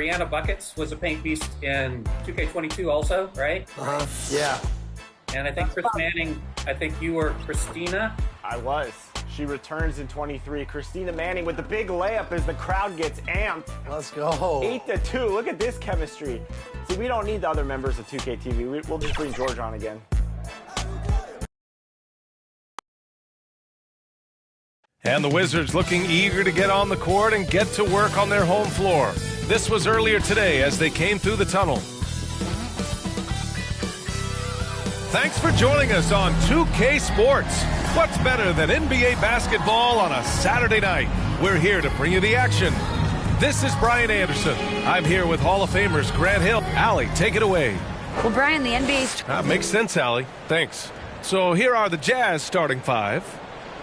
Brianna Buckets was a paint beast in 2K22 also, right? Yeah. And I think Chris Manning, I think you were Christina. I was. She returns in 23. Christina Manning with the big layup as the crowd gets amped. Let's go. 8-2. Look at this chemistry. See, we don't need the other members of 2K TV. We'll just bring George on again. And the Wizards looking eager to get on the court and get to work on their home floor. This was earlier today as they came through the tunnel. Thanks for joining us on 2K Sports. What's better than NBA basketball on a Saturday night? We're here to bring you the action. This is Brian Anderson. I'm here with Hall of Famers Grant Hill. Allie, take it away. Well, Brian, the NBA's... That makes sense, Allie. Thanks. So here are the Jazz starting five.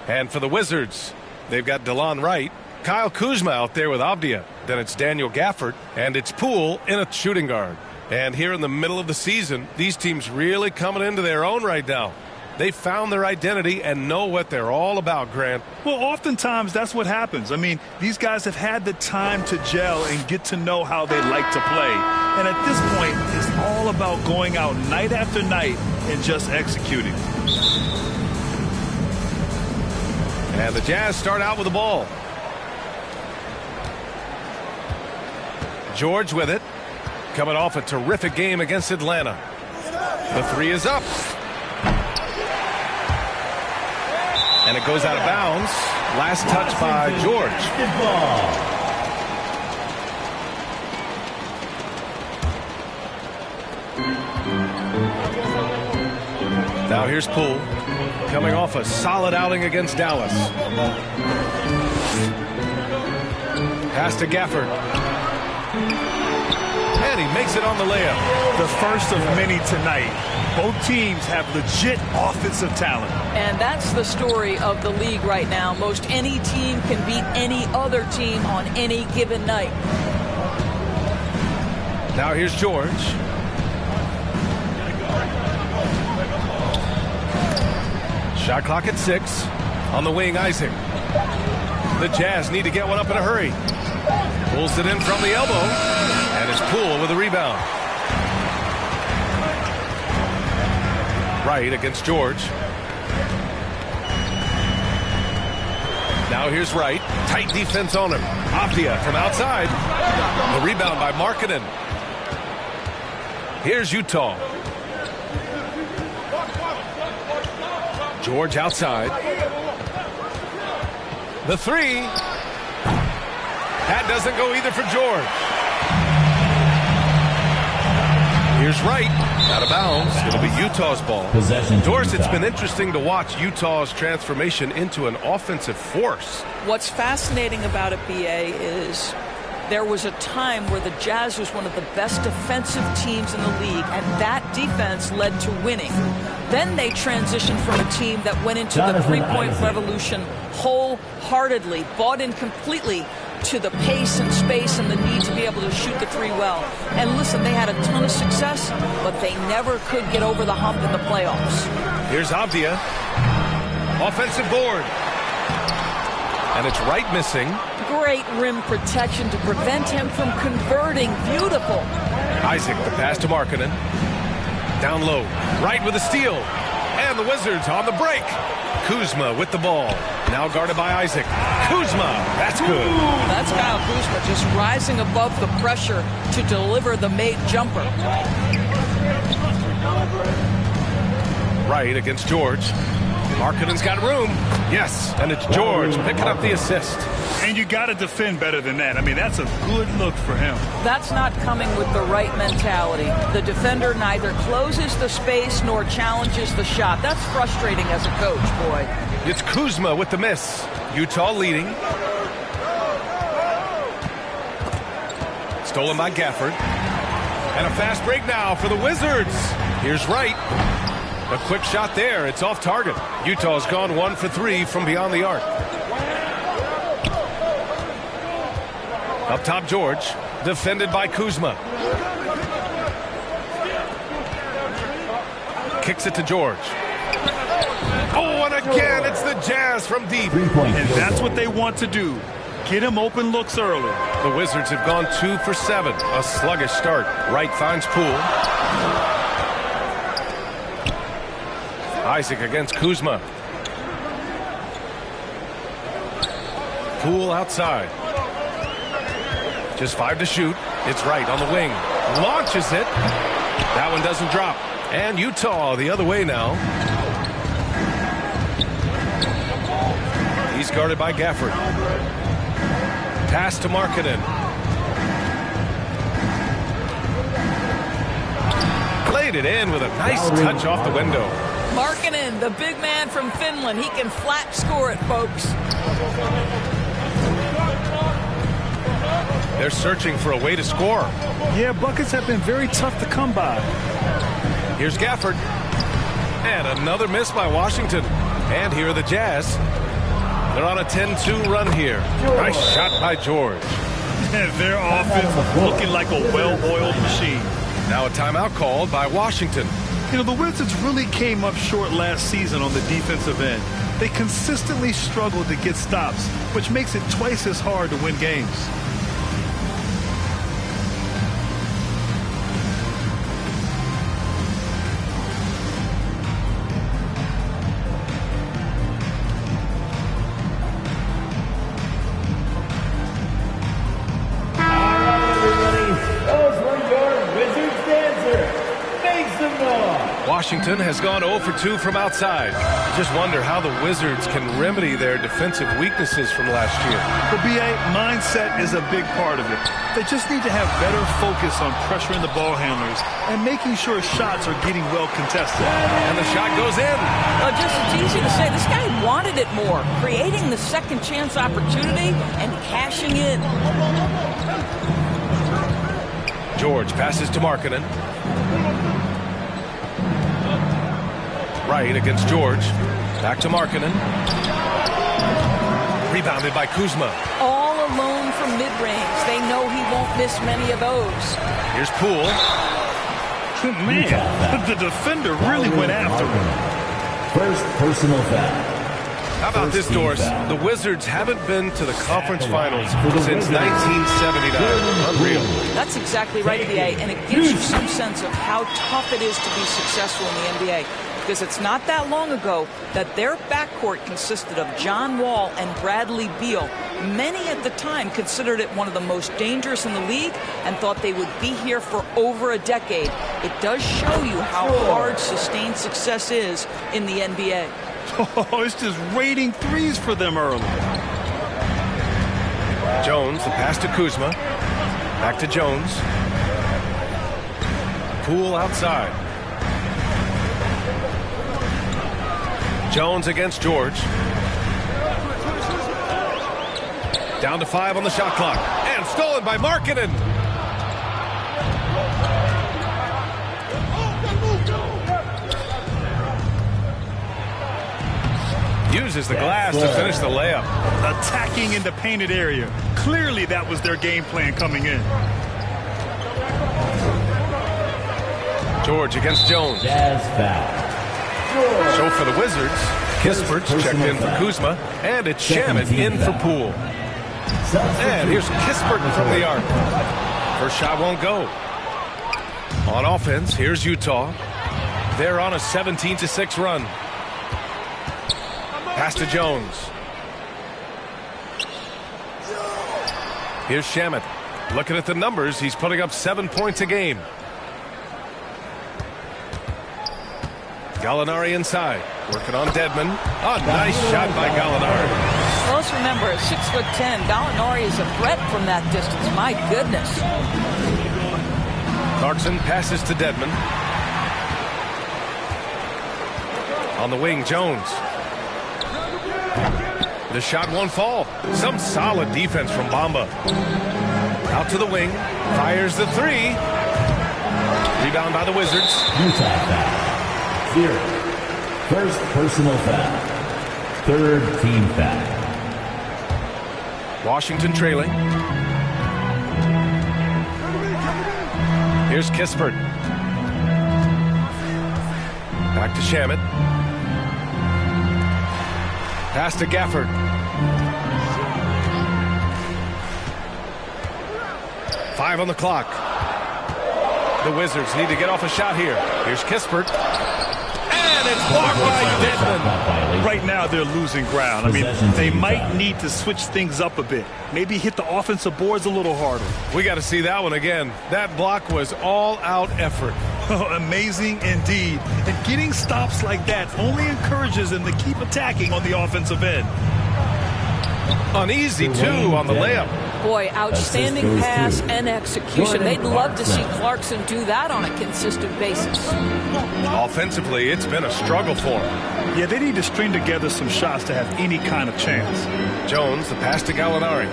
And for the Wizards, they've got DeLon Wright, Kyle Kuzma out there with Avdia. Then it's Daniel Gafford, and it's Poole in a shooting guard. And here in the middle of the season, these teams really coming into their own right now. They found their identity and know what they're all about, Grant. Well, oftentimes that's what happens. I mean, these guys have had the time to gel and get to know how they like to play. And at this point, it's all about going out night after night and just executing. And the Jazz start out with the ball. George with it. Coming off a terrific game against Atlanta. The three is up. And it goes out of bounds. Last touch by George. Now here's Poole. Coming off a solid outing against Dallas. Pass to Gafford. And he makes it on the layup. The first of many tonight. Both teams have legit offensive talent. And that's the story of the league right now. Most any team can beat any other team on any given night. Now here's George. Shot clock at 6. On the wing, Isaac. The Jazz need to get one up in a hurry. Pulls it in from the elbow. And it's Poole with a rebound. Wright against George. Now here's Wright. Tight defense on him. Avdia from outside. The rebound by Markkanen. Here's Utah. George outside. The three. That doesn't go either for George. Here's Wright. Out of bounds. It'll be Utah's ball. Doris, it's been interesting to watch Utah's transformation into an offensive force. What's fascinating about it, BA, is there was a time where the Jazz was one of the best defensive teams in the league, and that defense led to winning. Then they transitioned from a team that went into the three-point revolution wholeheartedly, bought in completely to the pace and space and the need to be able to shoot the three well. And listen, they had a ton of success, but they never could get over the hump in the playoffs. Here's Avdia. Offensive board. And it's Wright missing. Great rim protection to prevent him from converting. Beautiful. Isaac, the pass to Markkanen. Down low. Wright with a steal. And the Wizards on the break. Kuzma with the ball. Now guarded by Isaac. Kuzma. That's good. That's Kyle Kuzma just rising above the pressure to deliver the made jumper. Wright against George. Markkanen's got room. Yes, and it's George picking up the assist. And you got to defend better than that. I mean, that's a good look for him. That's not coming with the right mentality. The defender neither closes the space nor challenges the shot. That's frustrating as a coach, boy. It's Kuzma with the miss. Utah leading. Stolen by Gafford. And a fast break now for the Wizards. Here's Wright. A quick shot there. It's off target. Utah's gone 1 for 3 from beyond the arc. Up top, George. Defended by Kuzma. Kicks it to George. Oh, and again, it's the Jazz from deep. And that's what they want to do. Get him open looks early. The Wizards have gone 2 for 7. A sluggish start. Wright finds Poole. Isaac against Kuzma. Poole outside. Just 5 to shoot. It's Wright on the wing. Launches it. That one doesn't drop. And Utah the other way now. He's guarded by Gafford. Pass to Markkanen. Played it in with a nice touch off the window. Markkanen, the big man from Finland. He can flat score it, folks. They're searching for a way to score. Yeah, buckets have been very tough to come by. Here's Gafford. And another miss by Washington. And here are the Jazz. They're on a 10-2 run here. Nice shot by George. Their offense looking like a well-oiled machine. Now a timeout called by Washington. You know, the Wizards really came up short last season on the defensive end. They consistently struggled to get stops, which makes it twice as hard to win games. Washington has gone 0 for 2 from outside. Just wonder how the Wizards can remedy their defensive weaknesses from last year. The BA mindset is a big part of it. They just need to have better focus on pressuring the ball handlers and making sure shots are getting well contested. And the shot goes in. Just it's easy to say. This guy wanted it more, creating the second chance opportunity and cashing in. George passes to Markkanen. Wright against George. Back to Markkanen. Rebounded by Kuzma. All alone from mid-range. They know he won't miss many of those. Here's Poole. Man, the defender really went after him. First personal foul. How about this, Doris? The Wizards haven't been to the conference finals since 1979. Unreal. That's exactly right, BA, and it gives you some sense of how tough it is to be successful in the NBA. Because it's not that long ago that their backcourt consisted of John Wall and Bradley Beal. Many at the time considered it one of the most dangerous in the league and thought they would be here for over a decade. It does show you how hard sustained success is in the NBA. Oh, it's just raining threes for them early. Jones, the pass to Kuzma. Back to Jones. Poole outside. Jones against George. Down to 5 on the shot clock. And stolen by Markkanen. Uses the glass to finish the layup. Attacking in the painted area. Clearly that was their game plan coming in. George against Jones. Jazz foul. So for the Wizards, Kispert's checked in for Kuzma, and it's Shamet in for Poole. And here's Kispert from the arc. First shot won't go. On offense, here's Utah. They're on a 17-6 run. Pass to Jones. Here's Shamet. Looking at the numbers, he's putting up 7 points a game. Gallinari inside, working on Dedmon. Oh, nice shot by Gallinari. Well, let's remember, at 6'10", Gallinari is a threat from that distance. My goodness. Clarkson passes to Dedmon. On the wing, Jones. The shot won't fall. Some solid defense from Bamba. Out to the wing, fires the three. Rebound by the Wizards. Utah foul. 0. First personal foul. Third team foul. Washington trailing. Here's Kispert. Back to Shamet. Pass to Gafford. 5 on the clock. The Wizards need to get off a shot here. Here's Kispert. And it's blocked by Dedmon. Right now, they're losing ground. I mean, they might need to switch things up a bit. Maybe hit the offensive boards a little harder. We got to see that one again. That block was all-out effort. Amazing indeed. And getting stops like that only encourages them to keep attacking on the offensive end. Uneasy, too, on the layup. Boy, outstanding pass and execution. They'd love to see Clarkson do that on a consistent basis. Offensively, it's been a struggle for him. Yeah, they need to string together some shots to have any kind of chance. Jones, the pass to Gallinari.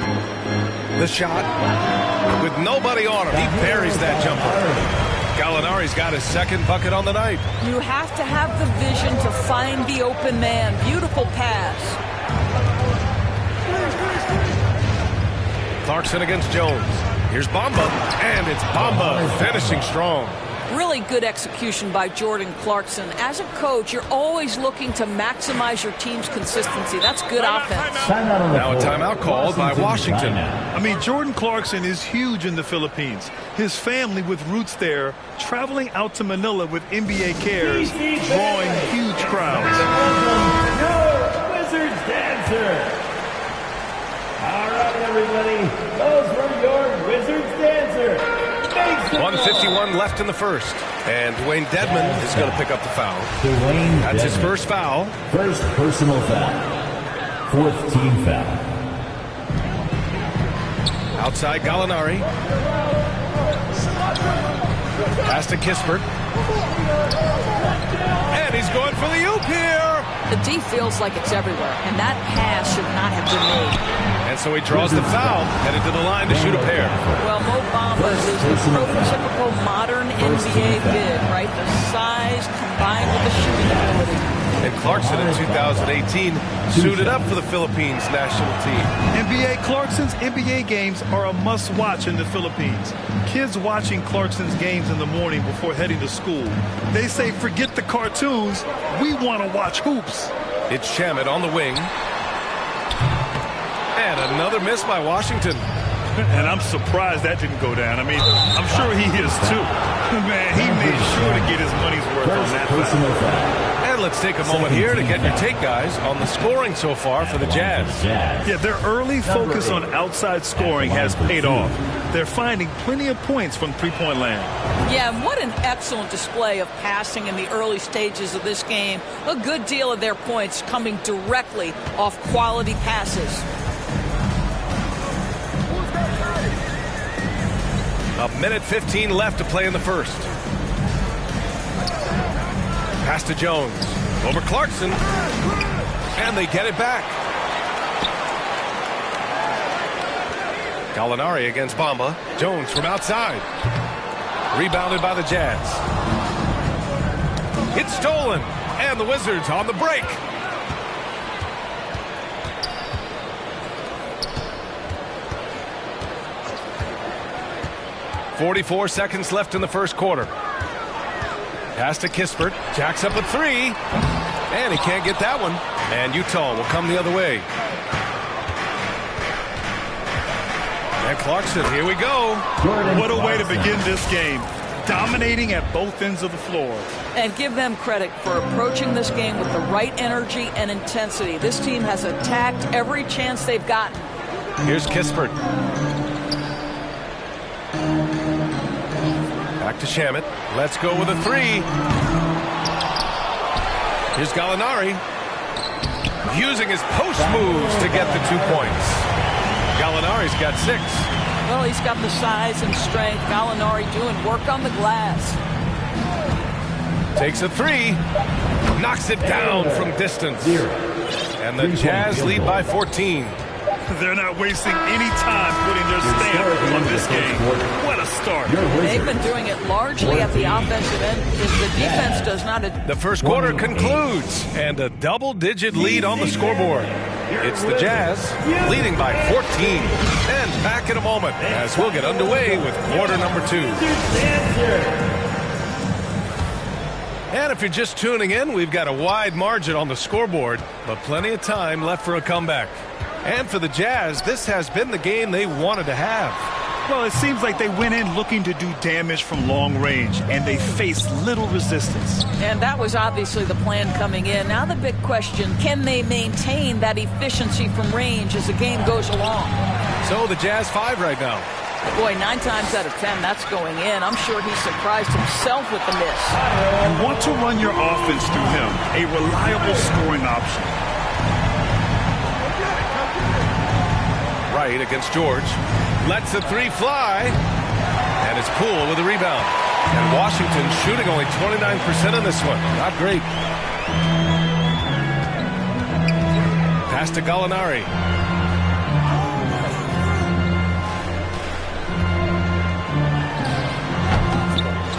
The shot with nobody on him. He buries that jumper. Gallinari's got his second bucket on the night. You have to have the vision to find the open man. Beautiful pass. Clarkson against Jones. Here's Bamba, and it's Bamba finishing strong. Really good execution by Jordan Clarkson. As a coach, you're always looking to maximize your team's consistency. That's good offense. Now a timeout called by Washington. I mean, Jordan Clarkson is huge in the Philippines. His family with roots there, traveling out to Manila with NBA cares, drawing huge crowds. Your Wizards dancer. All right, everybody. Those were your Wizards dancer. 1:51 left in the first. And Dwayne Dedmon is going to pick up the foul. That's his first foul. First personal foul. Fourth team foul. Outside Gallinari. Pass to Kispert. And he's going for the oop here. The D feels like it's everywhere, and that pass should not have been made. And so he draws the foul, headed to the line to shoot a pair. Well, Mo Bamba is the prototypical modern NBA big, right? The size combined with the shooting ability. And Clarkson in 2018 suited up for the Philippines national team. NBA Clarkson's NBA games are a must-watch in the Philippines. Kids watching Clarkson's games in the morning before heading to school. They say, forget the cartoons, we want to watch hoops. It's Shamet on the wing. And another miss by Washington. And I'm surprised that didn't go down. I mean, I'm sure he is too. Man, he made sure to get his money's worth on that foul. And let's take a moment here to get your take, guys, on the scoring so far for the Jazz. Yeah, their early focus on outside scoring has paid off. They're finding plenty of points from three-point land. Yeah, and what an excellent display of passing in the early stages of this game. A good deal of their points coming directly off quality passes. A minute 15 left to play in the first. Pass to Jones. Over Clarkson. And they get it back. Gallinari against Bamba. Jones from outside. Rebounded by the Jazz. It's stolen. And the Wizards on the break. .44 seconds left in the first quarter. Pass to Kispert. Jacks up a three. And he can't get that one. And Utah will come the other way. And Clarkson, here we go. What a way to begin this game. Dominating at both ends of the floor. And give them credit for approaching this game with the right energy and intensity. This team has attacked every chance they've gotten. Here's Kispert. Back to Shamet. Let's go with a three. Here's Gallinari. Using his post moves to get the 2 points. Gallinari's got 6. Well, he's got the size and strength. Gallinari doing work on the glass. Takes a three. Knocks it down from distance. And the Jazz lead by 14. They're not wasting any time putting their stamp on this game. What a start. They've been doing it largely at the offensive end because the defense does not. The first quarter concludes, and a double-digit lead on the scoreboard. It's the Jazz leading by 14. And back in a moment as we'll get underway with quarter number 2. And if you're just tuning in, we've got a wide margin on the scoreboard, but plenty of time left for a comeback. And for the Jazz, this has been the game they wanted to have. Well, it seems like they went in looking to do damage from long range, and they faced little resistance. And that was obviously the plan coming in. Now the big question, can they maintain that efficiency from range as the game goes along? So the Jazz 5 right now. Boy, 9 times out of 10, that's going in. I'm sure he surprised himself with the miss. You want to run your offense through him, a reliable scoring option. Right against George. Lets the 3 fly. And it's Poole with a rebound. And Washington shooting only 29% in this one. Not great. Pass to Gallinari.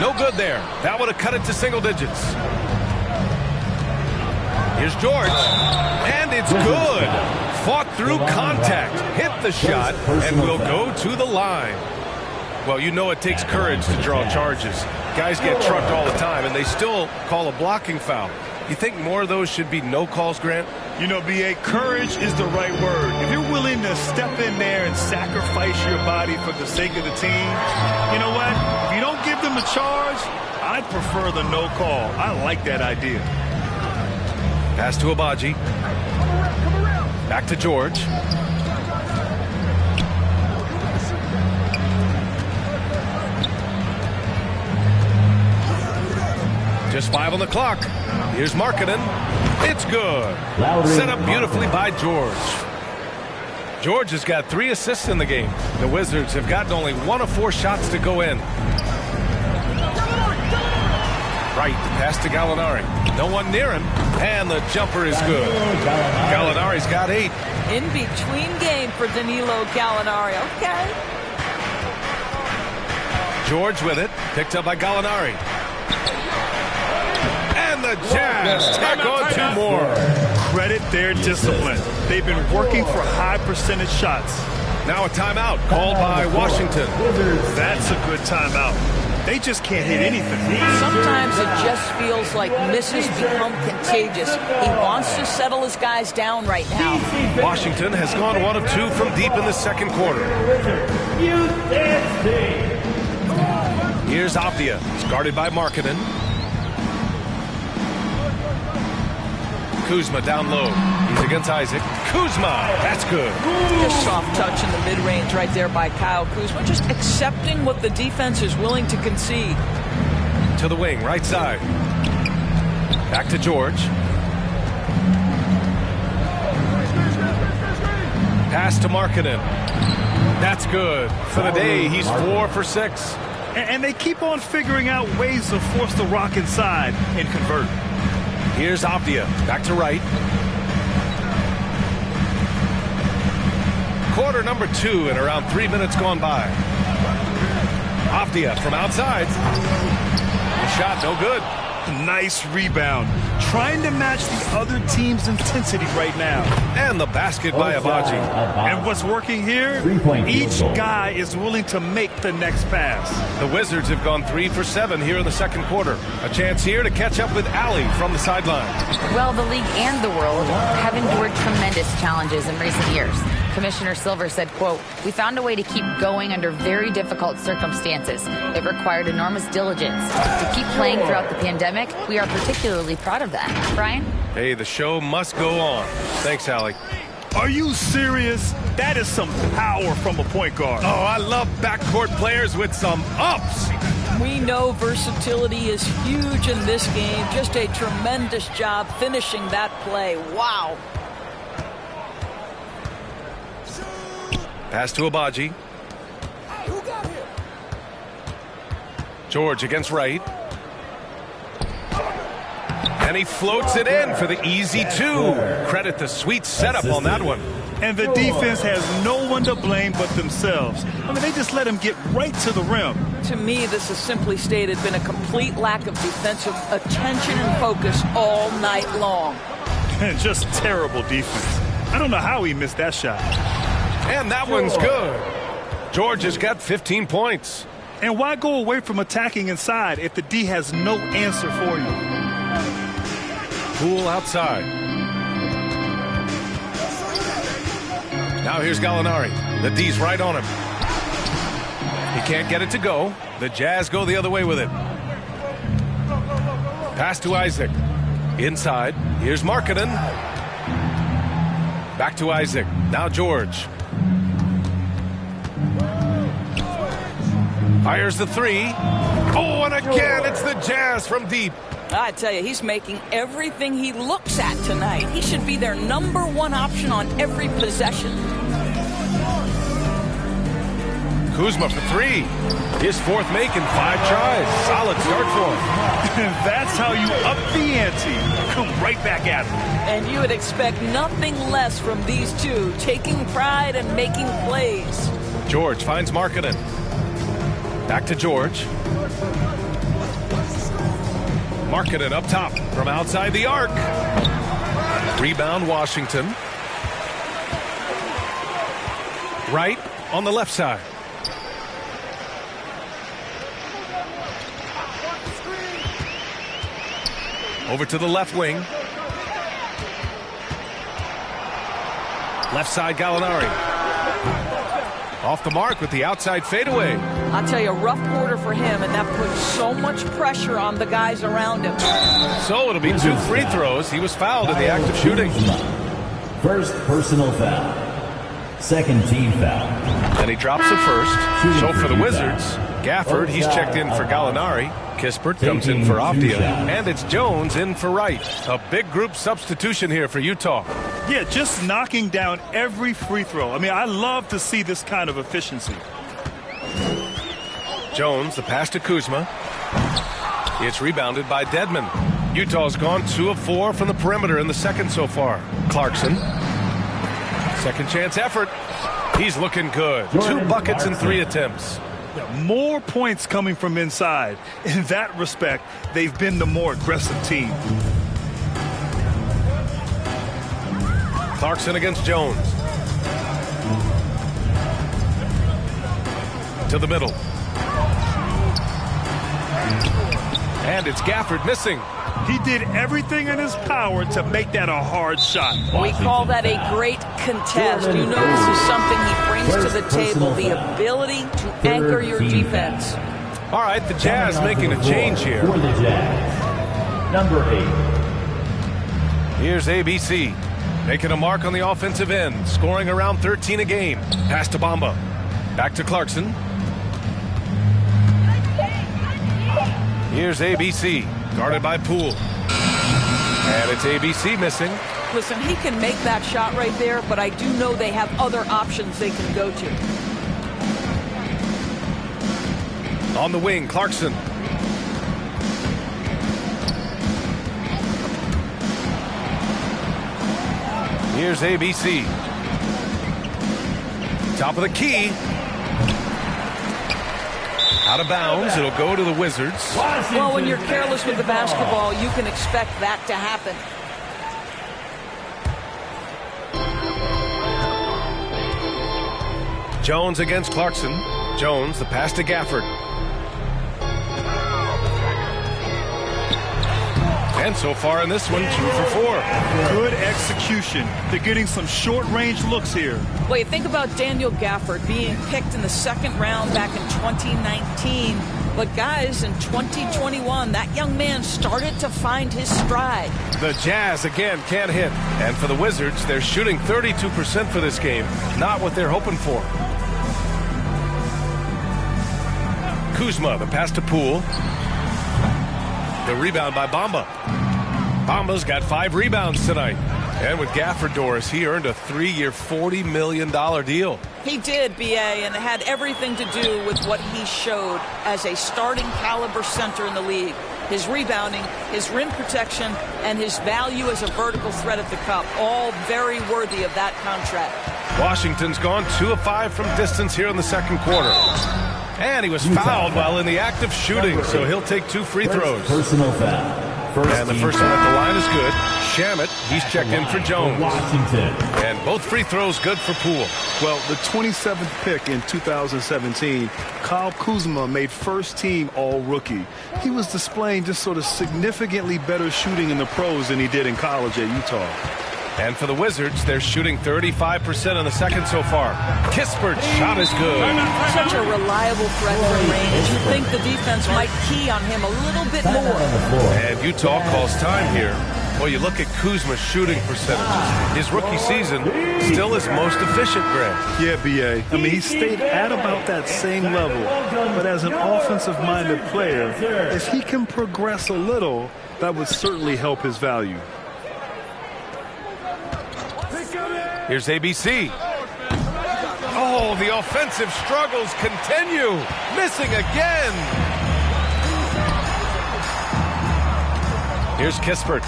No good there. That would have cut it to single digits. Here's George. And it's good. Fought through contact. Hit the shot. And will go to the line. Well, you know it takes courage to draw charges. Guys get trucked all the time, and they still call a blocking foul. You think more of those should be no calls, Grant? You know, B.A., courage is the right word. If you're willing to step in there and sacrifice your body for the sake of the team, you know what? If you don't give them a charge, I'd prefer the no call. I like that idea. Pass to Abaji. Back to George. Just 5 on the clock. Here's Markkanen. It's good. Set up beautifully by George. George has got 3 assists in the game. The Wizards have gotten only 1 of 4 shots to go in. Right, pass to Gallinari. No one near him, and the jumper is good. Gallinari's got 8. In between game for Danilo Gallinari. Okay. George with it, picked up by Gallinari. And the Jazz tack on 2 more. Credit their discipline. They've been working for high percentage shots. Now a timeout called by Washington. That's a good timeout. They just can't hit anything. Sometimes it just feels like misses become contagious. He wants to settle his guys down right now. Washington has gone 1 of 2 from deep in the second quarter. Here's Avdia. It's guarded by Markkanen. Kuzma down low. He's against Isaac. Kuzma, that's good. Just soft touch in the mid-range right there by Kyle Kuzma. Just accepting what the defense is willing to concede. To the wing, right side. Back to George. Pass to Markkanen. That's good. For the day, he's 4 for 6. And they keep on figuring out ways to force the rock inside and convert. Here's Avdia. Back to right. Quarter number 2 and around 3 minutes gone by. Avdia from outside. The shot no good. Nice rebound. Trying to match the other team's intensity right now. And the basket by Abaji. And what's working here? Each guy is willing to make the next pass. The Wizards have gone 3 for 7 here in the second quarter. A chance here to catch up with Allie from the sideline. Well, the league and the world have endured tremendous challenges in recent years. Commissioner Silver said, quote, "We found a way to keep going under very difficult circumstances. It required enormous diligence. To keep playing throughout the pandemic, we are particularly proud of that." Brian? Hey, the show must go on. Thanks, Allie. Are you serious? That is some power from a point guard. Oh, I love backcourt players with some ups. We know versatility is huge in this game. Just a tremendous job finishing that play. Wow. Pass to Abaji. George against right. And he floats it in for the easy 2. Credit the sweet setup on that one. And the defense has no one to blame but themselves. I mean, they just let him get right to the rim. To me, this has simply stated been a complete lack of defensive attention and focus all night long. And just terrible defense. I don't know how he missed that shot. And that one's good. George has got 15 points. And why go away from attacking inside if the D has no answer for you? Poole outside. Now here's Gallinari. The D's right on him. He can't get it to go. The Jazz go the other way with it. Pass to Isaac. Inside. Here's Markkanen. Back to Isaac. Now George. Fires the three. Oh, and again, it's the Jazz from deep. I tell you, he's making everything he looks at tonight. He should be their #1 option on every possession. Kuzma for three. His fourth make in 5 tries. Solid start for him. That's how you up the ante. Come right back at him. And you would expect nothing less from these two, taking pride and making plays. George finds Markkanen. Back to George. Markkanen up top from outside the arc. Rebound Washington. Right on the left side. Over to the left wing. Left side Gallinari. Off the mark with the outside fadeaway. I'll tell you, a rough quarter for him, and that puts so much pressure on the guys around him. So it'll be 2 free throws. He was fouled in the act of shooting. First personal foul. Second team foul. And he drops the first. So for the Wizards, Gafford, he's checked in for Gallinari. Kispert comes in for Avdia. And it's Jones in for Wright. A big group substitution here for Utah. Yeah, just knocking down every free throw. I mean, I love to see this kind of efficiency. Jones, the pass to Kuzma. It's rebounded by Dedmon. Utah's gone 2 of 4 from the perimeter in the second so far. Clarkson. Second chance effort. He's looking good. 2 buckets in 3 attempts. More points coming from inside. In that respect, they've been the more aggressive team. Clarkson against Jones. To the middle. And it's Gafford missing. He did everything in his power to make that a hard shot. We call that a great contest. You know this is something he brings to the table, the ability to anchor your defense. All right, the Jazz making a change here. For the Jazz, number 8. Here's ABC. Making a mark on the offensive end, scoring around 13 a game. Pass to Bamba. Back to Clarkson. Here's ABC, guarded by Poole. And it's ABC missing. Listen, he can make that shot right there, but I do know they have other options they can go to. On the wing, Clarkson. Here's ABC. Top of the key. Out of bounds. It'll go to the Wizards. Well, when you're careless with the basketball, you can expect that to happen. Jones against Clarkson. Jones, the pass to Gafford. And so far in this one, 2 for 4. Good execution. They're getting some short-range looks here. Well, you think about Daniel Gafford being picked in the 2nd round back in 2019. But guys, in 2021, that young man started to find his stride. The Jazz, again, can't hit. And for the Wizards, they're shooting 32% for this game. Not what they're hoping for. Kuzma, the pass to Poole. The rebound by Bamba. Bamba's got 5 rebounds tonight. And with Gafford, Doris, he earned a 3-year, $40 million deal. He did, B.A., and it had everything to do with what he showed as a starting caliber center in the league. His rebounding, his rim protection, and his value as a vertical threat at the cup, all very worthy of that contract. Washington's gone 2 of 5 from distance here in the second quarter. And he was fouled while in the act of shooting, so he'll take 2 free throws. Personal foul. And the first one at the line is good. Shamet, he's checked in for Jones. Washington. And both free throws good for Poole. Well, the 27th pick in 2017, Kyle Kuzma made first team all-rookie. He was displaying just sort of significantly better shooting in the pros than he did in college at Utah. And for the Wizards, they're shooting 35% in the second so far. Kispert's shot is good. Such a reliable threat from range. You think the defense might key on him a little bit more. And Utah calls time here. Well, you look at Kuzma's shooting percentages. His rookie season, still his most efficient, Grant. Yeah, B.A. I mean, he stayed at about that same level. But as an offensive-minded player, if he can progress a little, that would certainly help his value. Here's ABC. Oh, the offensive struggles continue. Missing again. Here's Kispert.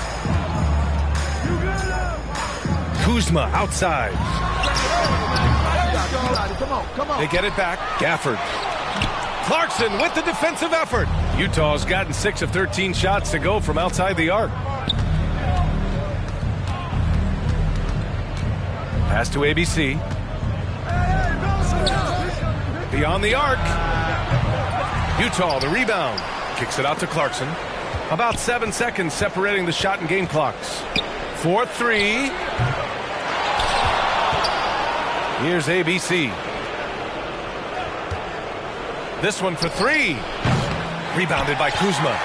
Kuzma outside. They get it back. Gafford. Clarkson with the defensive effort. Utah's gotten 6 of 13 shots to go from outside the arc. Pass to ABC. Beyond the arc. Utah, the rebound. Kicks it out to Clarkson. About 7 seconds separating the shot and game clocks. 4-3. Here's ABC. This one for 3. Rebounded by Kuzma.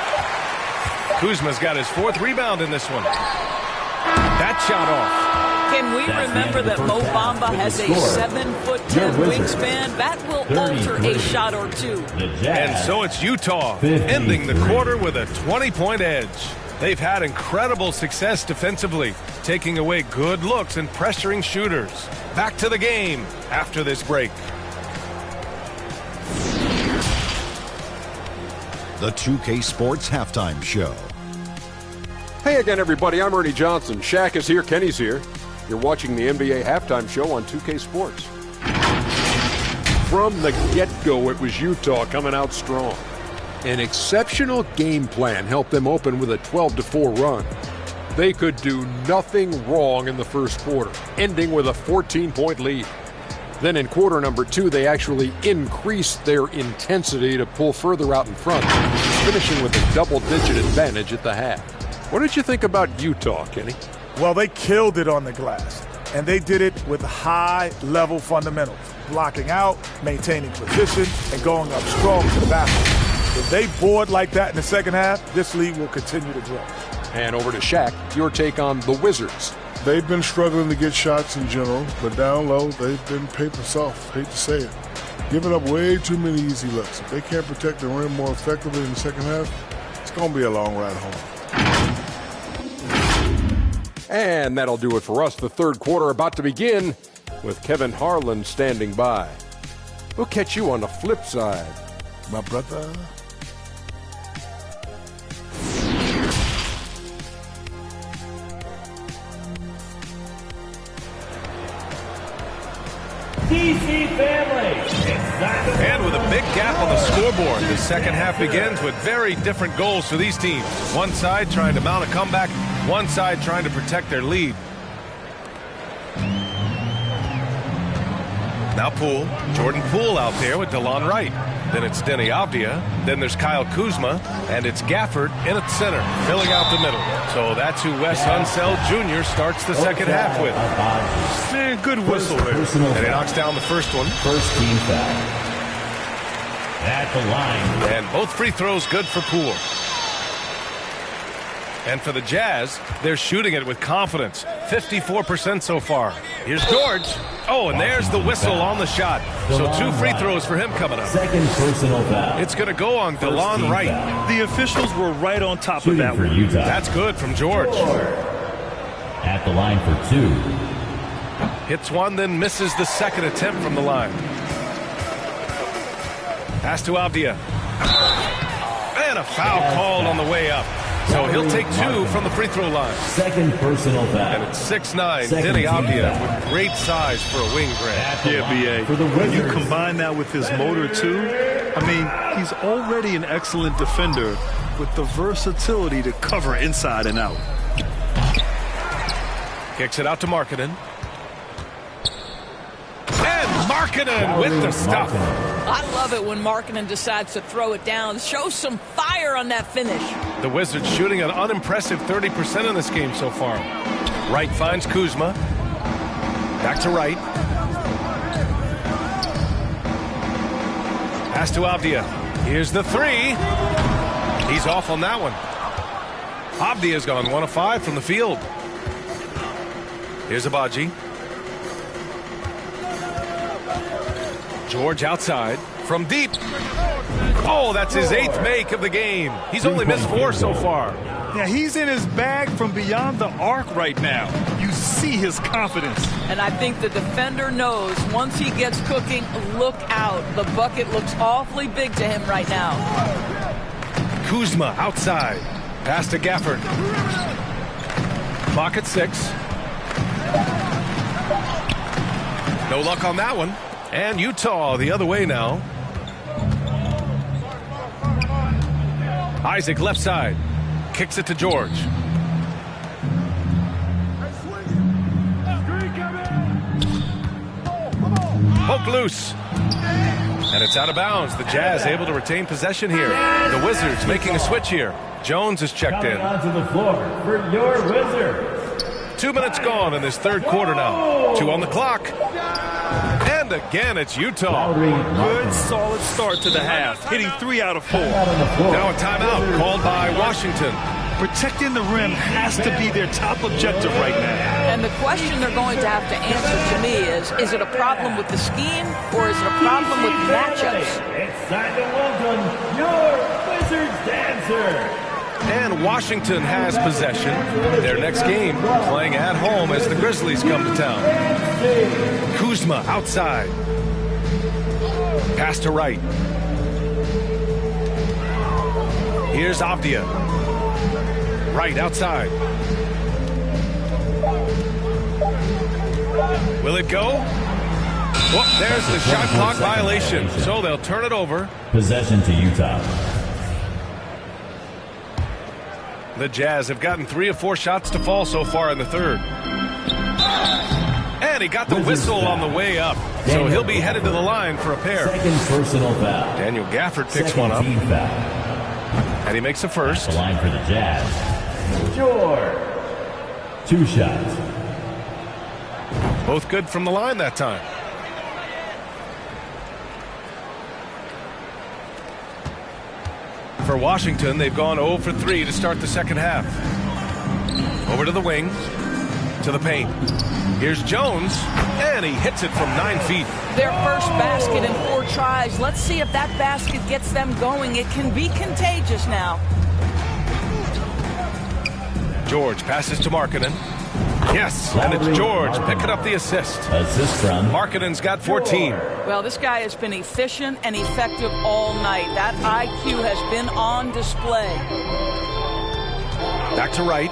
Kuzma's got his 4th rebound in this one. That shot off. Can we remember that Mo Bamba has a 7'10" wingspan? That will alter a shot or two. And so it's Utah ending the quarter with a 20-point edge. They've had incredible success defensively, taking away good looks and pressuring shooters. Back to the game after this break. The 2K Sports Halftime Show. Hey again, everybody. I'm Ernie Johnson. Shaq is here. Kenny's here. You're watching the NBA Halftime Show on 2K Sports. From the get-go, it was Utah coming out strong. An exceptional game plan helped them open with a 12-4 run. They could do nothing wrong in the first quarter, ending with a 14-point lead. Then in quarter number 2, they actually increased their intensity to pull further out in front, finishing with a double-digit advantage at the half. What did you think about Utah, Kenny? Well, they killed it on the glass, and they did it with high-level fundamentals, blocking out, maintaining position, and going up strong to the basket. If they board like that in the second half, this league will continue to grow. And over to Shaq, your take on the Wizards. They've been struggling to get shots in general, but down low, they've been paper soft. Hate to say it. Giving up way too many easy looks. If they can't protect the rim more effectively in the second half, it's going to be a long ride home. And that'll do it for us. The third quarter about to begin with Kevin Harlan standing by. We'll catch you on the flip side, my brother. DC family. And with a big gap on the scoreboard, the second half begins with very different goals for these teams. One side trying to mount a comeback, one side trying to protect their lead. Now Poole, Jordan Poole out there with DeLon Wright. Then it's Denny Avdia. Then there's Kyle Kuzma. And it's Gafford in at center, filling out the middle. So that's who Wes Unseld Jr. starts the second half with. Man, good whistle there. And he knocks down the first one. First team foul. At the line. And both free throws good for Poole. And for the Jazz, they're shooting it with confidence. 54% so far. Here's George. Oh, and there's the whistle on the shot. So 2 free throws for him coming up. Second personal foul. It's going to go on DeLon Wright. The officials were right on top of that one. Utah. That's good from George. At the line for 2. Hits one, then misses the second attempt from the line. Pass to Avdia. And a foul called on the way up. So he'll take 2 from the free throw line. Second personal foul. And it's 6'9", Denny Avdia with great size for a wing grab. Yeah, B.A. When you combine that with his motor, too, I mean, he's already an excellent defender with the versatility to cover inside and out. Kicks it out to Markkanen. And Markkanen with the stuff. I love it when Markkanen decides to throw it down. Show some fire on that finish. The Wizards shooting an unimpressive 30% in this game so far. Right finds Kuzma. Back to right. Pass to Avdia. Here's the three. He's off on that one. Avdia's gone 1 of 5 from the field. Here's Abaji. George outside from deep. Oh, that's his 8th make of the game. He's only missed 4 so far. Yeah, he's in his bag from beyond the arc right now. You see his confidence. And I think the defender knows once he gets cooking, look out. The bucket looks awfully big to him right now. Kuzma outside. Pass to Gafford. Clock at 6. No luck on that one. And Utah the other way now. Isaac left side. Kicks it to George. Poke loose. And it's out of bounds. The Jazz able to retain possession here. The Wizards making a switch here. Jones is checked in. Onto the floor for your Wizards. 2 minutes gone in this third quarter now. 2 on the clock. And again, it's Utah. Good, solid start to the half, hitting 3 out of 4. Now a timeout called by Washington. Protecting the rim has to be their top objective right now. And the question they're going to have to answer to me is it a problem with the scheme or is it a problem with matchups? It's time to welcome your Wizards dancer. And Washington has possession. Their next game playing at home as the Grizzlies come to town. Kuzma outside. Pass to right. Here's Avdia. Right outside. Will it go? Oh, there's the shot clock violation. So they'll turn it over. Possession to Utah. The Jazz have gotten 3 of 4 shots to fall so far in the third. And he got the whistle on the way up. So he'll be headed to the line for a pair. Second personal foul. Daniel Gafford picks one up. And he makes a first. The line for the Jazz. George. 2 shots. Both good from the line that time. For Washington, they've gone 0 for 3 to start the second half. Over to the wing, to the paint. Here's Jones, and he hits it from 9 feet. Their first basket in 4 tries. Let's see if that basket gets them going. It can be contagious now. George passes to Markkanen. Yes, and it's George picking up the assist. Assist from Markkanen's got 14. Well, this guy has been efficient and effective all night. That IQ has been on display. Back to right.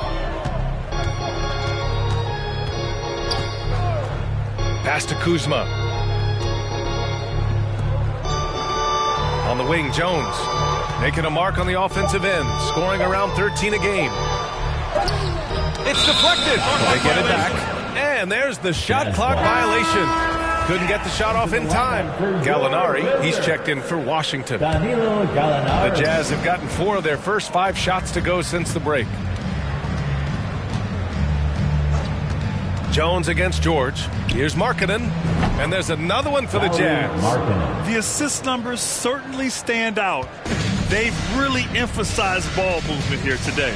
Pass to Kuzma. On the wing, Jones making a mark on the offensive end, scoring around 13 a game. It's deflected. They get it back. And there's the shot clock violation. Couldn't get the shot off in time. Gallinari, he's checked in for Washington. The Jazz have gotten 4 of their first 5 shots to go since the break. Jones against George. Here's Markkanen. And there's another one for the Jazz. The assist numbers certainly stand out. They've really emphasized ball movement here today.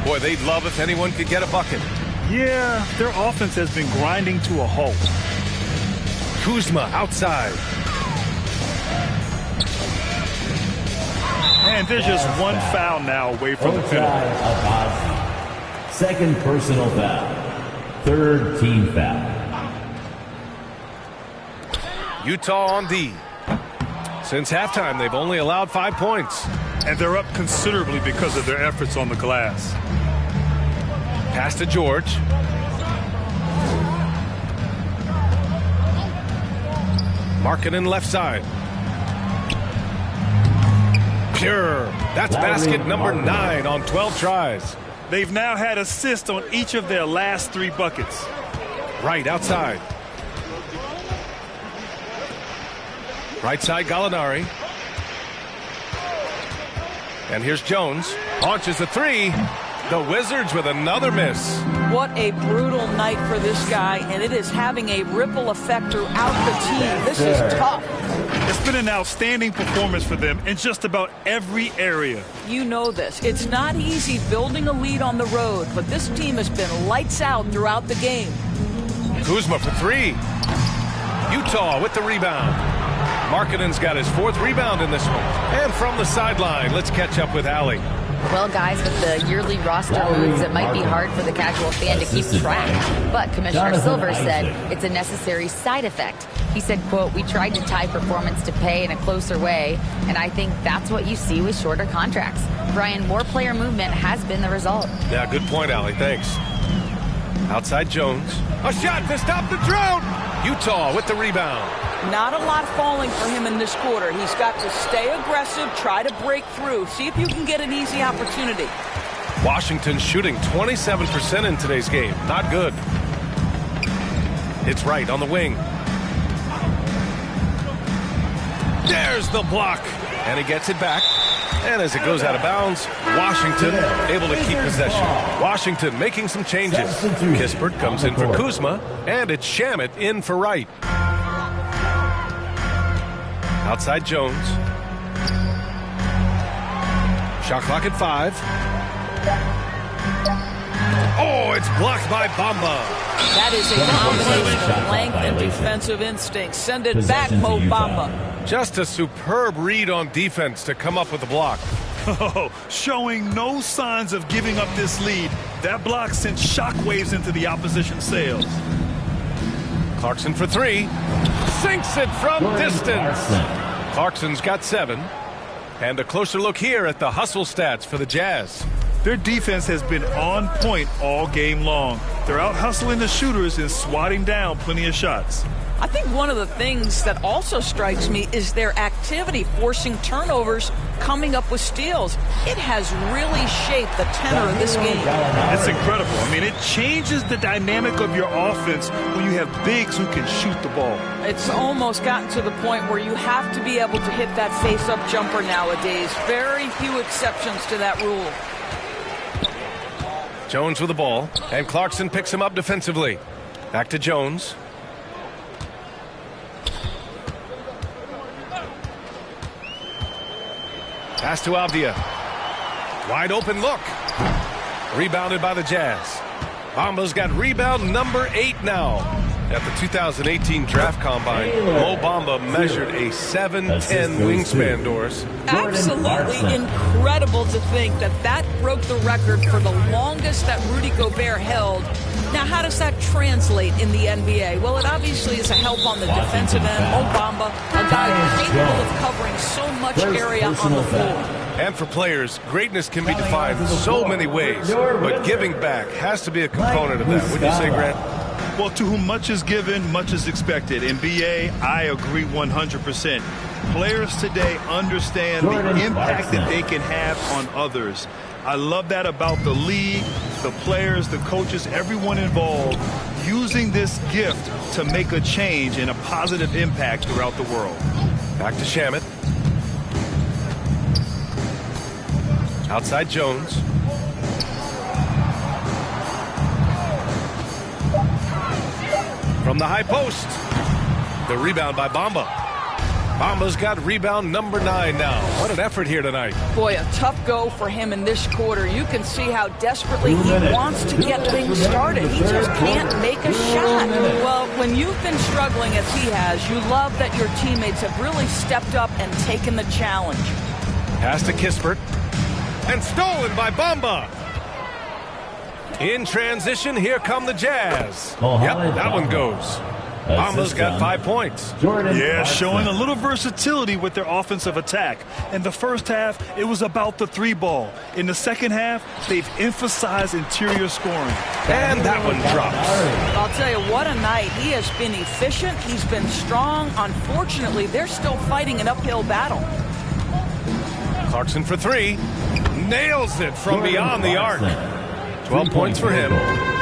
Boy, they'd love if anyone could get a bucket. Yeah, their offense has been grinding to a halt. Kuzma outside. And there's just one foul now away from the penalty. Second personal foul. Third team foul. Utah on D. Since halftime, they've only allowed 5 points. And they're up considerably because of their efforts on the glass. Pass to George. Markkanen left side. Pure. That's basket number 9 on 12 tries. They've now had assists on each of their last 3 buckets. Right outside. Right side, Gallinari. And here's Jones. Launches a 3. The Wizards with another miss. What a brutal night for this guy, and it is having a ripple effect throughout the team. This is tough. It's been an outstanding performance for them in just about every area. You know this. It's not easy building a lead on the road, but this team has been lights out throughout the game. Kuzma for three. Utah with the rebound. Markkanen's got his 4th rebound in this one. And from the sideline, let's catch up with Allie. Well, guys, with the yearly roster moves, it might be hard for the casual fan to keep track. But Commissioner Silver said it's a necessary side effect. He said, quote, "We tried to tie performance to pay in a closer way, and I think that's what you see with shorter contracts." Brian, more player movement has been the result. Yeah, good point, Allie. Thanks. Outside Jones. A shot to stop the drought. Utah with the rebound. Not a lot falling for him in this quarter. He's got to stay aggressive, try to break through, see if you can get an easy opportunity. Washington shooting 27% in today's game. Not good. It's Wright on the wing. There's the block. And he gets it back. And as it goes out of bounds, Washington able to keep possession. Washington making some changes. Kispert comes in for Kuzma, and it's Shamet in for Wright. Outside Jones. Shot clock at 5. Oh, it's blocked by Bamba. That is a combination of length and defensive instinct. Send it back, Mo Bamba. Just a superb read on defense to come up with the block. Oh, showing no signs of giving up this lead. That block sent shockwaves into the opposition sails. Clarkson for 3. Sinks it from distance. Clarkson's got 7. And a closer look here at the hustle stats for the Jazz. Their defense has been on point all game long. They're out hustling the shooters and swatting down plenty of shots. I think one of the things that also strikes me is their activity, forcing turnovers, coming up with steals. It has really shaped the tenor of this game. That's incredible. I mean, it changes the dynamic of your offense when you have bigs who can shoot the ball. It's almost gotten to the point where you have to be able to hit that face-up jumper nowadays. Very few exceptions to that rule. Jones with the ball, and Clarkson picks him up defensively. Back to Jones. Pass to Avdia. Wide open look. Rebounded by the Jazz. Bamba's got rebound number 8 now. At the 2018 Draft Combine, Mo Bamba measured a 7'10" wingspan, Doris. Absolutely incredible to think that that broke the record for the longest that Rudy Gobert held. Now, how does that translate in the NBA? Well, it obviously is a help on the defensive end. Mo Bamba, a guy capable of covering so much area on the floor. And for players, greatness can be defined so many ways, but giving back has to be a component of that. Wouldn't you say, Grant? Well, to whom much is given, much is expected. In BA, I agree 100%. Players today understand the impact that they can have on others. I love that about the league, the players, the coaches, everyone involved, using this gift to make a change and a positive impact throughout the world. Back to Shamet. Outside Jones. From the high post. The rebound by Bamba. Bamba's got rebound number 9 now. What an effort here tonight. Boy, a tough go for him in this quarter. You can see how desperately he wants to get things started. He just can't make a shot. Well, when you've been struggling as he has, you love that your teammates have really stepped up and taken the challenge. Pass to Kispert. And stolen by Bamba. In transition, here come the Jazz. Yep, that one goes. Bamba's got 5 points. Yeah, showing a little versatility with their offensive attack. In the first half, it was about the 3 ball. In the second half, they've emphasized interior scoring. And that one drops. I'll tell you, what a night. He has been efficient. He's been strong. Unfortunately, they're still fighting an uphill battle. Clarkson for 3. Nails it from beyond the arc. 12 points for him.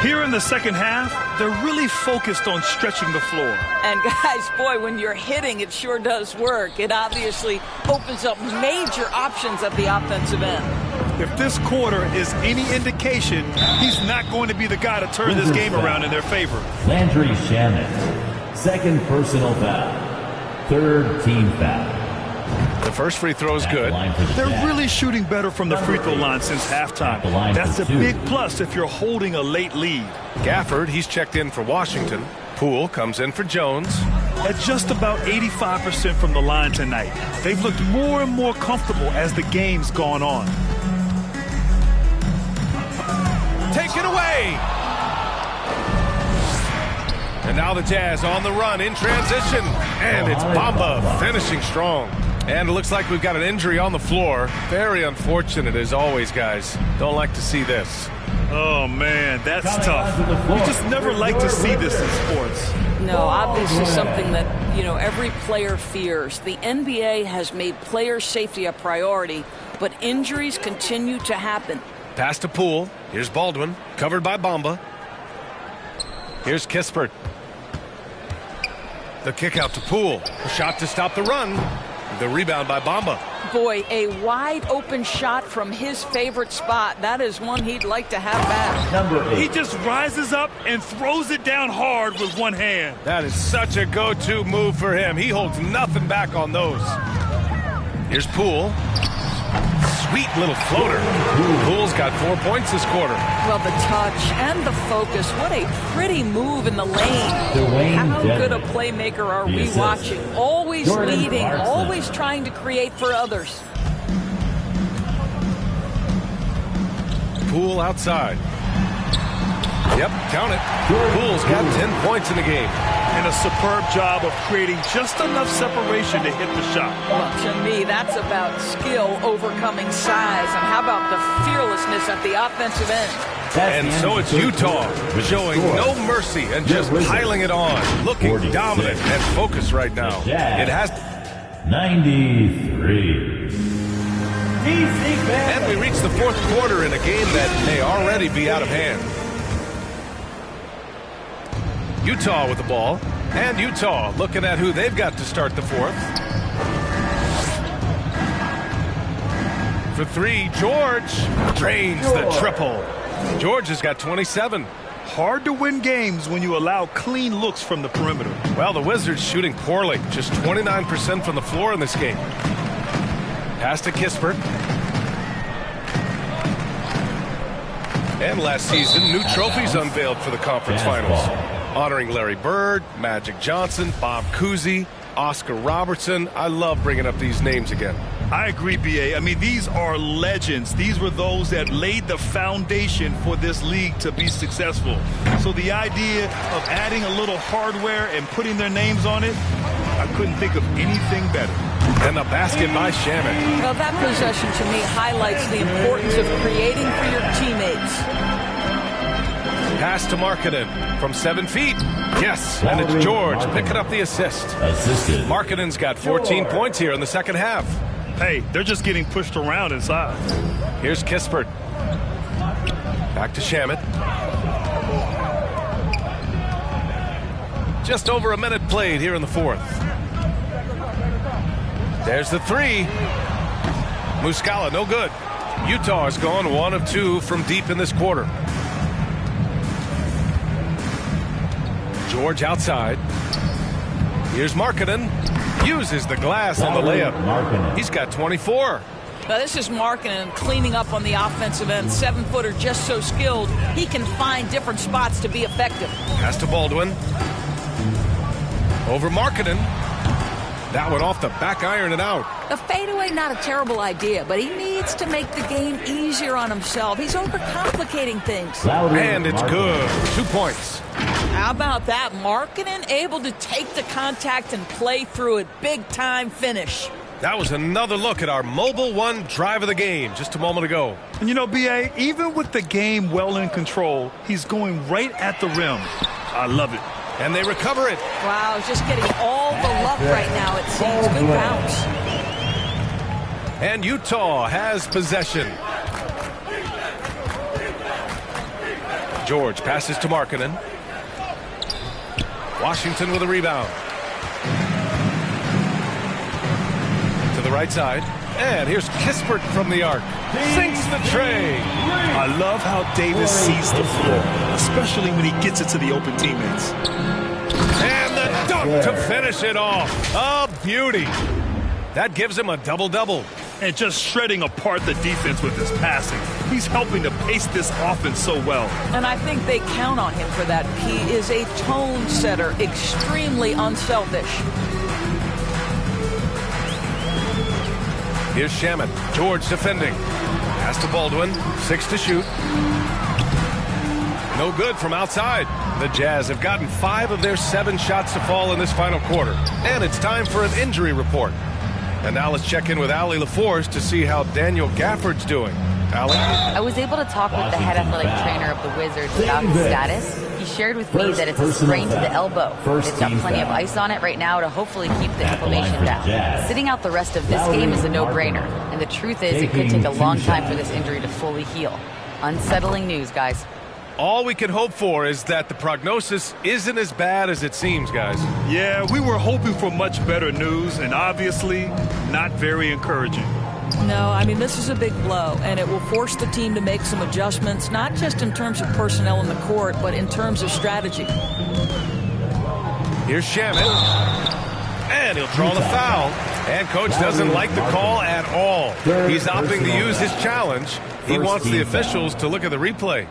Here in the second half, they're really focused on stretching the floor. And guys, boy, when you're hitting, it sure does work. It obviously opens up major options at the offensive end. If this quarter is any indication, he's not going to be the guy to turn this game around in their favor. Landry Shamet, second personal foul, third team foul. The first free throw is good. They're really shooting better from the free throw line since halftime. That's a big plus if you're holding a late lead. Gafford, he's checked in for Washington. Poole comes in for Jones. At just about 85% from the line tonight. They've looked more and more comfortable as the game's gone on. Take it away! And now the Jazz on the run in transition. And it's Bamba finishing strong. And it looks like we've got an injury on the floor. Very unfortunate as always, guys. Don't like to see this. Oh, man, that's tough. You just never like to see this in sports. No, obviously something that, every player fears. The NBA has made player safety a priority, but injuries continue to happen. Pass to Poole. Here's Baldwin, covered by Bamba. Here's Kispert. The kick out to Poole. A shot to stop the run. The rebound by Bamba. Boy, a wide open shot from his favorite spot. That is one he'd like to have back. He just rises up and throws it down hard with one hand. That is such a go-to move for him. He holds nothing back on those. Here's Poole. Sweet little floater. Poole's got 4 points this quarter. Well, the touch and the focus. What a pretty move in the lane. How good a playmaker are we watching? Always leading, always trying to create for others. Poole outside. Yep, count it. Poole's got 10 points in the game. And a superb job of creating just enough separation to hit the shot. Well, to me, that's about skill overcoming size. And how about the fearlessness at the offensive end? And so it's Utah showing no mercy and just piling it on. Looking dominant and focused right now. It has 93. And we reach the fourth quarter in a game that may already be out of hand. Utah with the ball, and Utah looking at who they've got to start the fourth. For three, George drains the triple. George has got 27. Hard to win games when you allow clean looks from the perimeter. Well, the Wizards shooting poorly, just 29% from the floor in this game. Pass to Kispert. And last season, new trophies unveiled for the conference finals. Honoring Larry Bird, Magic Johnson, Bob Cousy, Oscar Robertson. I love bringing up these names again. I agree, B.A. I mean, these are legends. These were those that laid the foundation for this league to be successful. So the idea of adding a little hardware and putting their names on it, I couldn't think of anything better. And the basket by Shamet. Well, that possession to me highlights the importance of creating for your teammates. Pass to Markkanen from 7 feet. Yes, and it's George picking up the assist. Markkanen's got 14 points here in the second half. Hey, they're just getting pushed around inside. Here's Kispert. Back to Shamet. Just over a minute played here in the fourth. There's the three. Muscala, no good. Utah has gone 1 of 2 from deep in this quarter. George outside. Here's Markkanen. Uses the glass on the layup. He's got 24. Now this is Markkanen cleaning up on the offensive end. 7-footer, just so skilled. He can find different spots to be effective. Pass to Baldwin. Over Markkanen. That one off the back iron and out. The fadeaway, not a terrible idea, but he needs to make the game easier on himself. He's overcomplicating things. And it's good. 2 points. How about that? Markkanen able to take the contact and play through it. Big time finish. That was another look at our Mobile One drive of the game just a moment ago. And you know, B.A., even with the game well in control, he's going right at the rim. I love it. And they recover it. Wow, just getting all the love right now, it seems. Good bounce. And Utah has possession. George passes to Markkanen. Washington with a rebound. To the right side. And here's Kispert from the arc. Sinks the tray. I love how Davis sees the floor, especially when he gets it to the open teammates. And the dunk to finish it off. A beauty. That gives him a double-double. And just shredding apart the defense with his passing. He's helping to pace this offense so well. And I think they count on him for that. He is a tone setter, extremely unselfish. Here's Shamet. George defending. Pass to Baldwin. 6 to shoot. No good from outside. The Jazz have gotten 5 of their 7 shots to fall in this final quarter. And it's time for an injury report. And now let's check in with Allie LaForce to see how Daniel Gafford's doing. Allie? I was able to talk with the head athletic trainer of the Wizards about his status. He shared with me that it's a sprain to the elbow. They've got plenty of ice on it right now to hopefully keep the inflammation down. Sitting out the rest of this game is a no-brainer. And the truth is, it could take a long time for this injury to fully heal. Unsettling news, guys. All we can hope for is that the prognosis isn't as bad as it seems, guys. Yeah, we were hoping for much better news, and obviously not very encouraging. No, I mean, this is a big blow, and it will force the team to make some adjustments, not just in terms of personnel in the court, but in terms of strategy. Here's Shamet. And he'll draw the foul. And coach doesn't like the call at all. He's opting to use his challenge. He wants the officials to look at the replay.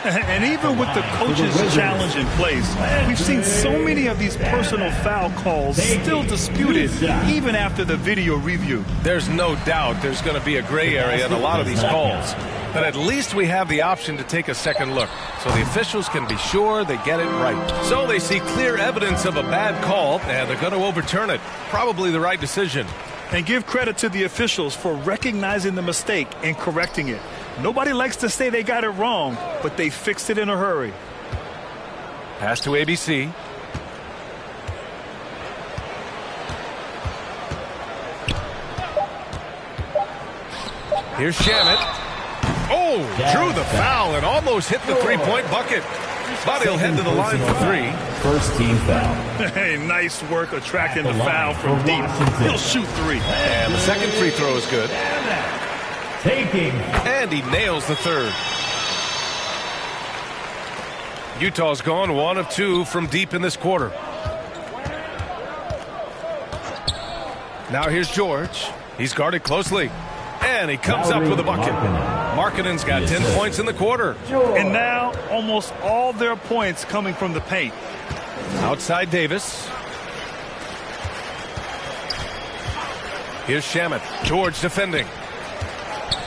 And even with the coach's challenge in place, we've seen so many of these personal foul calls still disputed even after the video review. There's no doubt there's going to be a gray area in a lot of these calls. But at least we have the option to take a second look, so the officials can be sure they get it right. So they see clear evidence of a bad call, and they're going to overturn it. Probably the right decision. And give credit to the officials for recognizing the mistake and correcting it. Nobody likes to say they got it wrong, but they fixed it in a hurry. Pass to ABC. Here's Shamet. Oh, drew the foul and almost hit the three-point bucket. But he'll head to the line for 3. First team foul. Hey, nice work attracting the foul from deep. He'll shoot 3. And the second free throw is good. And he nails the third. Utah's gone 1 of 2 from deep in this quarter. Now here's George. He's guarded closely. And he comes up with a bucket. Markkanen's got 10 points in the quarter. And now almost all their points coming from the paint. Outside Davis. Here's Shamet. George defending.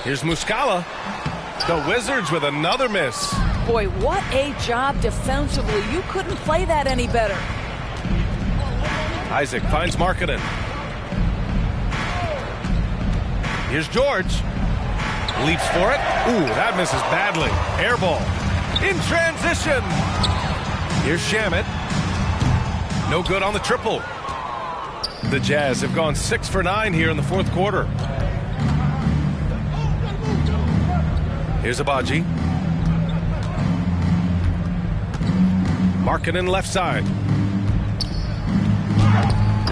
Here's Muscala. The Wizards with another miss. Boy, what a job defensively. You couldn't play that any better. Isaac finds Markkanen. Here's George. Leaps for it. Ooh, that misses badly. Air ball. In transition. Here's Shamet. No good on the triple. The Jazz have gone 6 for 9 here in the fourth quarter. Here's Abaji. Markkanen left side.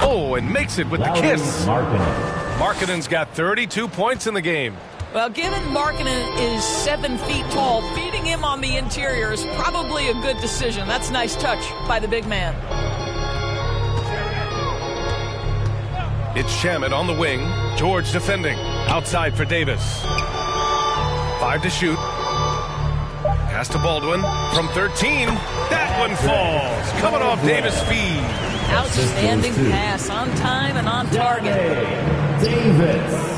Oh, and makes it with the kiss. Markkanen's got 32 points in the game. Well, given Markkanen is 7 feet tall, feeding him on the interior is probably a good decision. That's a nice touch by the big man. It's Shamet on the wing. George defending. Outside for Davis. 5 to shoot. Pass to Baldwin from 13. That one falls. Coming off Davis' feed. Outstanding pass on time and on target. Davis.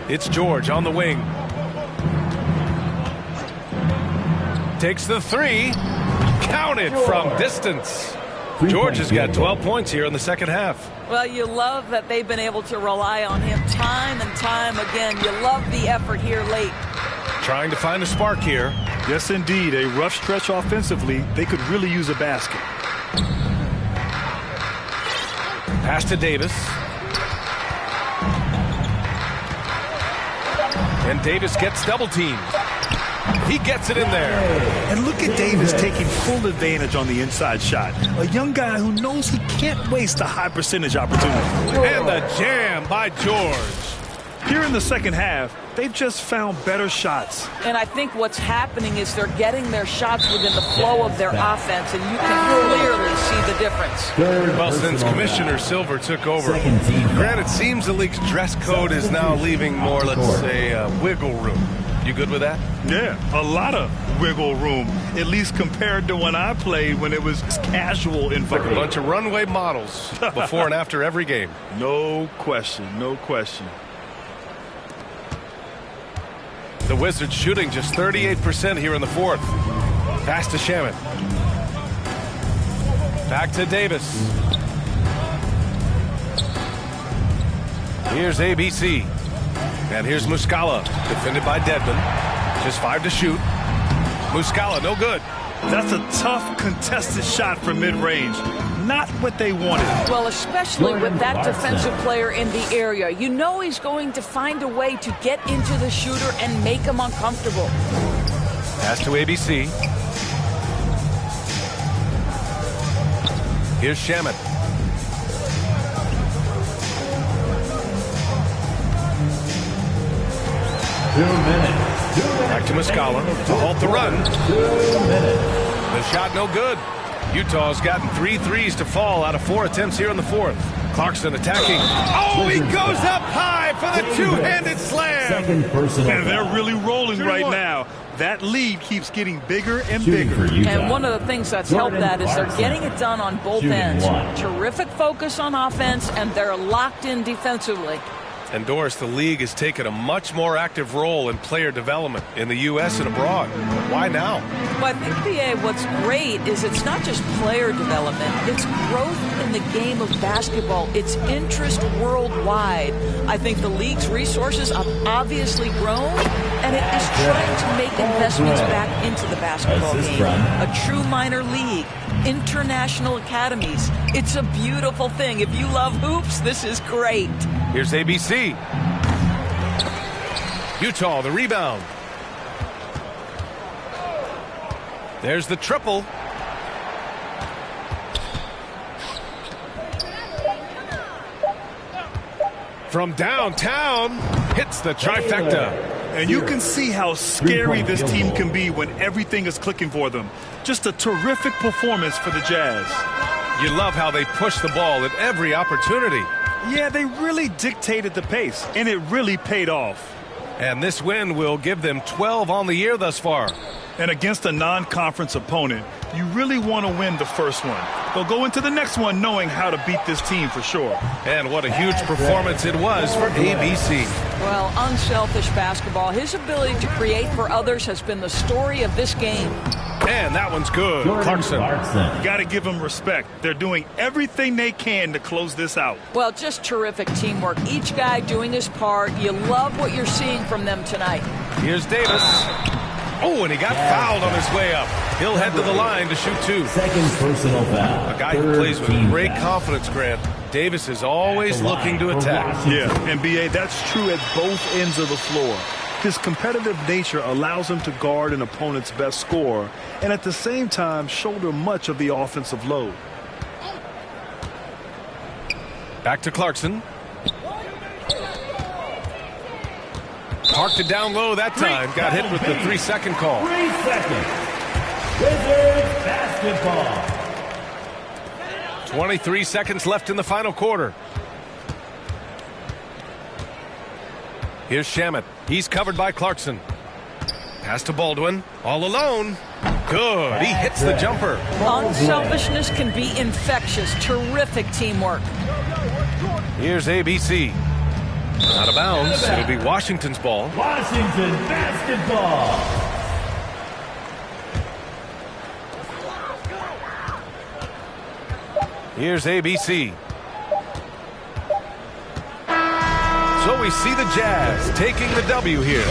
It's George on the wing. Takes the 3. Counted from distance. George has got 12 points here in the second half. Well, you love that they've been able to rely on him time and time again. You love the effort here late. Trying to find a spark here. Yes, indeed. A rough stretch offensively. They could really use a basket. Pass to Davis. And Davis gets double teamed. He gets it in there. And look at Davis taking full advantage on the inside shot. A young guy who knows he can't waste a high percentage opportunity. And the jam by George. Here in the second half, they've just found better shots. And I think what's happening is they're getting their shots within the flow of their offense, and you can clearly see the difference. Well, since Commissioner Silver took over, Grant, it seems the league's dress code is now leaving more, let's say, wiggle room. You good with that? Yeah, a lot of wiggle room, at least compared to when I played when it was casual environment. A bunch of runway models before and after every game. No question, no question. The Wizards shooting just 38% here in the fourth. Pass to Shaman. Back to Davis. Here's ABC. And here's Muscala, defended by Dedmon. Just 5 to shoot. Muscala, no good. That's a tough, contested shot from mid-range. Not what they wanted. Well, especially with that defensive player in the area. You know he's going to find a way to get into the shooter and make him uncomfortable. Pass to ABC. Here's Shaman. Back to Muscala to halt the run. The shot no good. Utah's gotten 3 threes to fall out of 4 attempts here in the fourth. Clarkson attacking. Oh, he goes up high for the two-handed slam. And they're really rolling right now. That lead keeps getting bigger and bigger. And one of the things that's helped that is they're getting it done on both ends. Terrific focus on offense, and they're locked in defensively. And Doris, the league has taken a much more active role in player development in the U.S. and abroad. Why now? Well, I think, B.A., what's great is it's not just player development. It's growth in the game of basketball. It's interest worldwide. I think the league's resources have obviously grown, and it is trying to make investments back into the basketball game. A true minor league. International academies. It's a beautiful thing. If you love hoops, this is great. Here's ABC. Utah, the rebound. There's the triple. From downtown, hits the trifecta. And you can see how scary this team can be when everything is clicking for them. Just a terrific performance for the Jazz. You love how they push the ball at every opportunity. Yeah, they really dictated the pace, and it really paid off. And this win will give them 12 on the year thus far. And against a non-conference opponent, you really want to win the first one. They'll go into the next one knowing how to beat this team for sure. And what a huge performance it was for ABC. Well, unselfish basketball. His ability to create for others has been the story of this game. And that one's good. Clarkson. Got to give them respect. They're doing everything they can to close this out. Well, just terrific teamwork. Each guy doing his part. You love what you're seeing from them tonight. Here's Davis. Oh, and he got fouled on his way up. He'll head to the line to shoot 2. Second personal foul. A guy who plays with great confidence, Grant. Davis is always looking to attack. Yeah, and B.A., that's true at both ends of the floor. His competitive nature allows him to guard an opponent's best scorer and at the same time shoulder much of the offensive load. Back to Clarkson. Parked it down low that time. Got hit with the 3-second call. 3 seconds. Wizards basketball. 23 seconds left in the final quarter. Here's Shamet. He's covered by Clarkson. Pass to Baldwin. All alone. Good. He hits the jumper. Unselfishness can be infectious. Terrific teamwork. Here's ABC. Out of bounds. It'll be Washington's ball. Washington basketball. Here's ABC. So we see the Jazz taking the W here.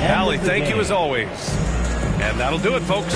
Allie, thank you as always. And that'll do it, folks.